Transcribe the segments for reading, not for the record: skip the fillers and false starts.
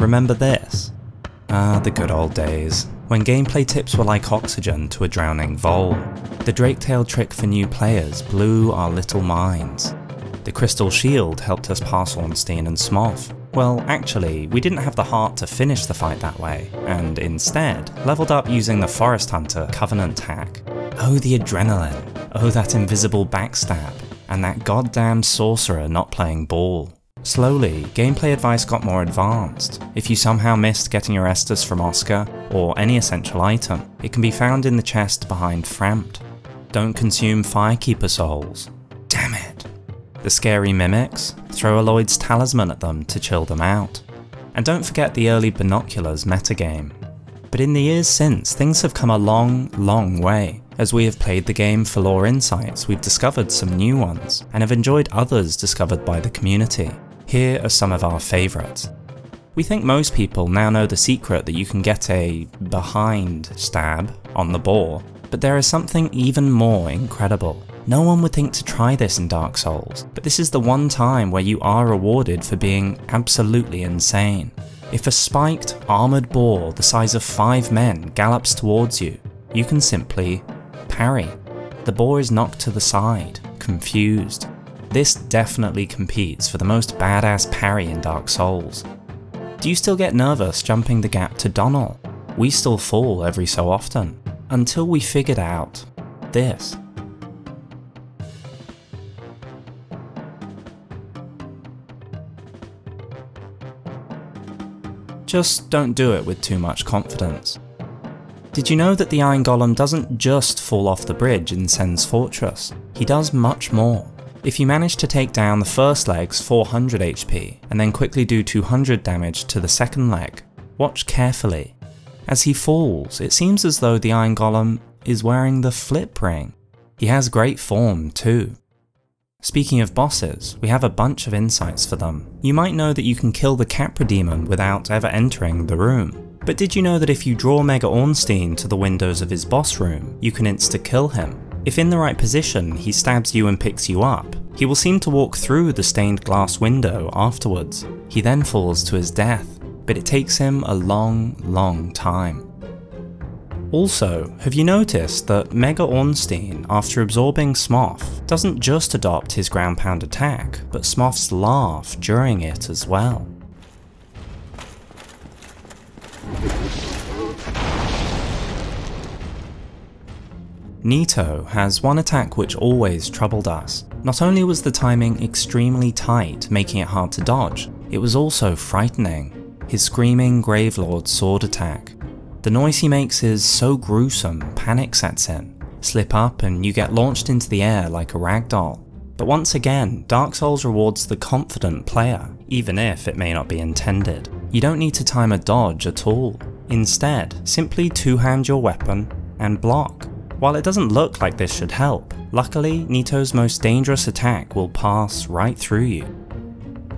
Remember this? Ah, the good old days, when gameplay tips were like oxygen to a drowning vole. The Draketail trick for new players blew our little minds. The Crystal Shield helped us pass Ornstein and Smough. Well, actually, we didn't have the heart to finish the fight that way, and instead, leveled up using the Forest Hunter Covenant hack. Oh, the adrenaline. Oh, that invisible backstab. And that goddamn sorcerer not playing ball. Slowly, gameplay advice got more advanced. If you somehow missed getting your Estus from Oscar, or any essential item, it can be found in the chest behind Frampt. Don't consume Firekeeper souls. Damn it. The scary mimics, throw Aloyd's talisman at them to chill them out. And don't forget the early binoculars metagame. But in the years since, things have come a long, long way. As we have played the game for lore insights, we've discovered some new ones, and have enjoyed others discovered by the community. Here are some of our favourites. We think most people now know the secret that you can get a behind stab on the boar, but there is something even more incredible. No one would think to try this in Dark Souls, but this is the one time where you are rewarded for being absolutely insane. If a spiked, armoured boar the size of 5 men gallops towards you, you can simply parry. The boar is knocked to the side, confused. This definitely competes for the most badass parry in Dark Souls. Do you still get nervous jumping the gap to Donnell? We still fall every so often, until we figured out this. Just don't do it with too much confidence. Did you know that the Iron Golem doesn't just fall off the bridge in Sen's Fortress? He does much more. If you manage to take down the first leg's 400 HP, and then quickly do 200 damage to the second leg, watch carefully. As he falls, it seems as though the Iron Golem is wearing the flip ring. He has great form too. Speaking of bosses, we have a bunch of insights for them. You might know that you can kill the Capra Demon without ever entering the room. But did you know that if you draw Mega Ornstein to the windows of his boss room, you can insta-kill him? If in the right position he stabs you and picks you up, he will seem to walk through the stained glass window afterwards. He then falls to his death, but it takes him a long, long time. Also, have you noticed that Mega Ornstein, after absorbing Smough, doesn't just adopt his ground pound attack, but Smough's laugh during it as well? Nito has one attack which always troubled us. Not only was the timing extremely tight, making it hard to dodge, it was also frightening. His screaming Gravelord sword attack. The noise he makes is so gruesome, panic sets in. Slip up and you get launched into the air like a ragdoll. But once again, Dark Souls rewards the confident player, even if it may not be intended. You don't need to time a dodge at all. Instead, simply two-hand your weapon and block. While it doesn't look like this should help, luckily Nito's most dangerous attack will pass right through you.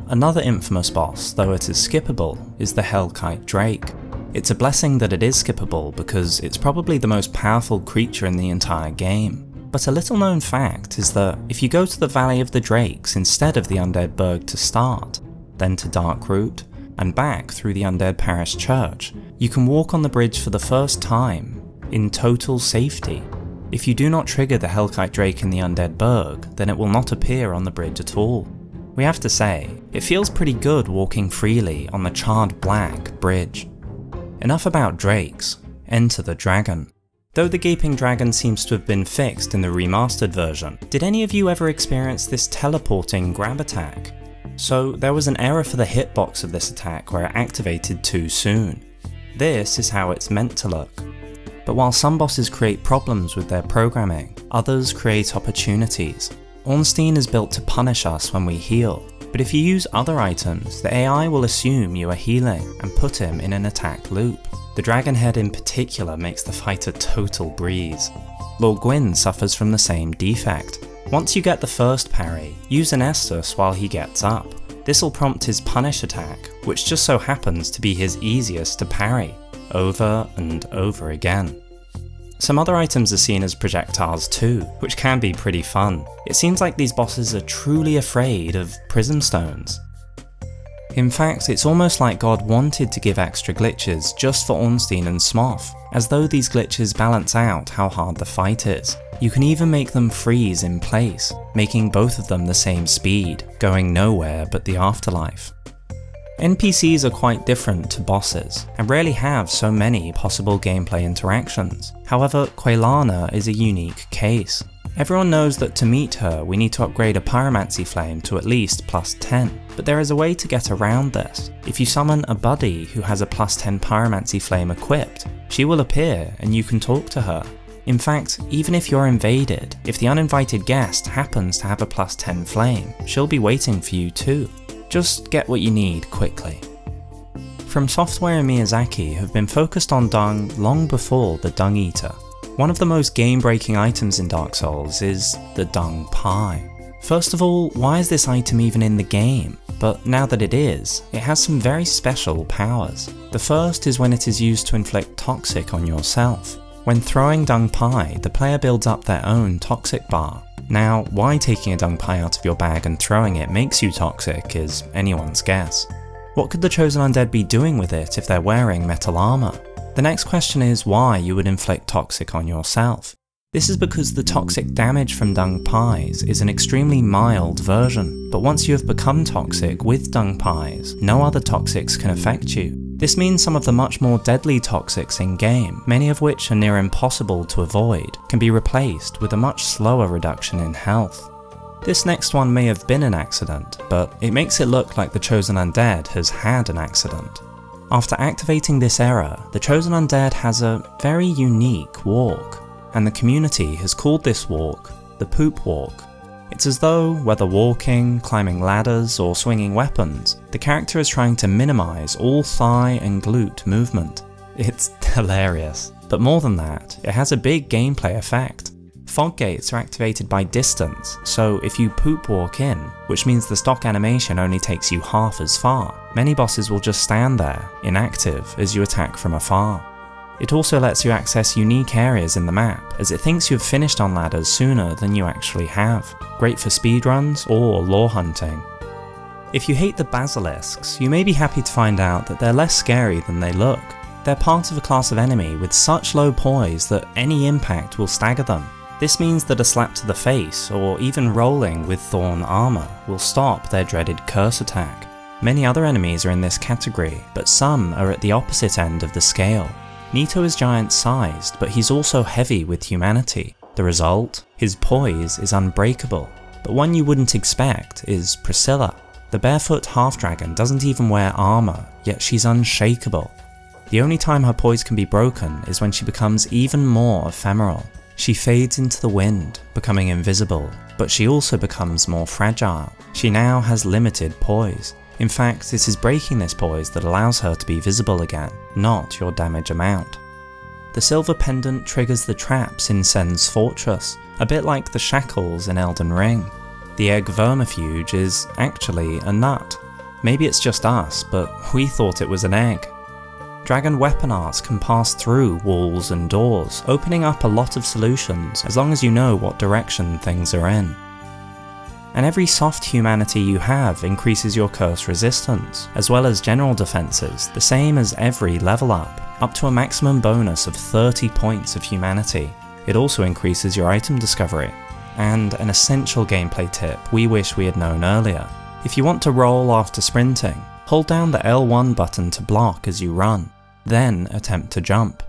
Another infamous boss, though it is skippable, is the Helkite Drake. It's a blessing that it is skippable because it's probably the most powerful creature in the entire game. But a little known fact is that if you go to the Valley of the Drakes instead of the Undead Burg to start, then to Darkroot, and back through the Undead Parish Church, you can walk on the bridge for the first time in total safety. If you do not trigger the Helkite Drake in the Undead Burg, then it will not appear on the bridge at all. We have to say, it feels pretty good walking freely on the charred black bridge. Enough about drakes, enter the dragon. Though the Gaping Dragon seems to have been fixed in the remastered version, did any of you ever experience this teleporting grab attack? So there was an error for the hitbox of this attack where it activated too soon. This is how it's meant to look. But while some bosses create problems with their programming, others create opportunities. Ornstein is built to punish us when we heal, but if you use other items, the AI will assume you are healing and put him in an attack loop. The dragon head in particular makes the fight a total breeze. Lord Gwyn suffers from the same defect. Once you get the first parry, use an Estus while he gets up. This will prompt his punish attack, which just so happens to be his easiest to parry, over and over again. Some other items are seen as projectiles too, which can be pretty fun. It seems like these bosses are truly afraid of prism stones. In fact, it's almost like God wanted to give extra glitches just for Ornstein and Smough, as though these glitches balance out how hard the fight is. You can even make them freeze in place, making both of them the same speed, going nowhere but the afterlife. NPCs are quite different to bosses, and rarely have so many possible gameplay interactions. However, Quelana is a unique case. Everyone knows that to meet her we need to upgrade a pyromancy flame to at least +10, but there is a way to get around this. If you summon a buddy who has a +10 pyromancy flame equipped, she will appear and you can talk to her. In fact, even if you're invaded, if the uninvited guest happens to have a +10 flame, she'll be waiting for you too. Just get what you need quickly. From Software and Miyazaki have been focused on dung long before the Dung Eater. One of the most game-breaking items in Dark Souls is the dung pie. First of all, why is this item even in the game? But now that it is, it has some very special powers. The first is when it is used to inflict toxic on yourself. When throwing dung pie, the player builds up their own toxic bar. Now, why taking a dung pie out of your bag and throwing it makes you toxic is anyone's guess. What could the Chosen Undead be doing with it if they're wearing metal armor? The next question is why you would inflict toxic on yourself. This is because the toxic damage from dung pies is an extremely mild version, but once you have become toxic with dung pies, no other toxics can affect you. This means some of the much more deadly toxics in-game, many of which are near impossible to avoid, can be replaced with a much slower reduction in health. This next one may have been an accident, but it makes it look like the Chosen Undead has had an accident. After activating this error, the Chosen Undead has a very unique walk, and the community has called this walk the Poop Walk. It's as though, whether walking, climbing ladders, or swinging weapons, the character is trying to minimize all thigh and glute movement. It's hilarious. But more than that, it has a big gameplay effect. Fog gates are activated by distance, so if you poop walk in, which means the stock animation only takes you half as far, many bosses will just stand there, inactive, as you attack from afar. It also lets you access unique areas in the map, as it thinks you have finished on ladders sooner than you actually have. Great for speedruns or lore hunting. If you hate the basilisks, you may be happy to find out that they're less scary than they look. They're part of a class of enemy with such low poise that any impact will stagger them. This means that a slap to the face, or even rolling with thorn armor, will stop their dreaded curse attack. Many other enemies are in this category, but some are at the opposite end of the scale. Nito is giant-sized, but he's also heavy with humanity. The result? His poise is unbreakable. But one you wouldn't expect is Priscilla. The barefoot half-dragon doesn't even wear armor, yet she's unshakable. The only time her poise can be broken is when she becomes even more ephemeral. She fades into the wind, becoming invisible, but she also becomes more fragile. She now has limited poise. In fact, it is breaking this poise that allows her to be visible again, not your damage amount. The silver pendant triggers the traps in Sen's fortress, a bit like the shackles in Elden Ring. The egg vermifuge is actually a nut. Maybe it's just us, but we thought it was an egg. Dragon weapon arts can pass through walls and doors, opening up a lot of solutions as long as you know what direction things are in. And every soft humanity you have increases your curse resistance, as well as general defenses, the same as every level up to a maximum bonus of 30 points of humanity. It also increases your item discovery. And an essential gameplay tip we wish we had known earlier. If you want to roll after sprinting, hold down the L1 button to block as you run, then attempt to jump.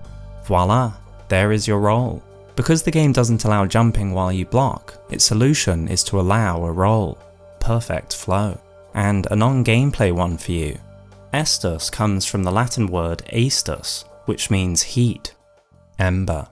Voila, there is your roll. Because the game doesn't allow jumping while you block, its solution is to allow a roll. Perfect flow. And a non-gameplay one for you. Estus comes from the Latin word aestus, which means heat. Ember.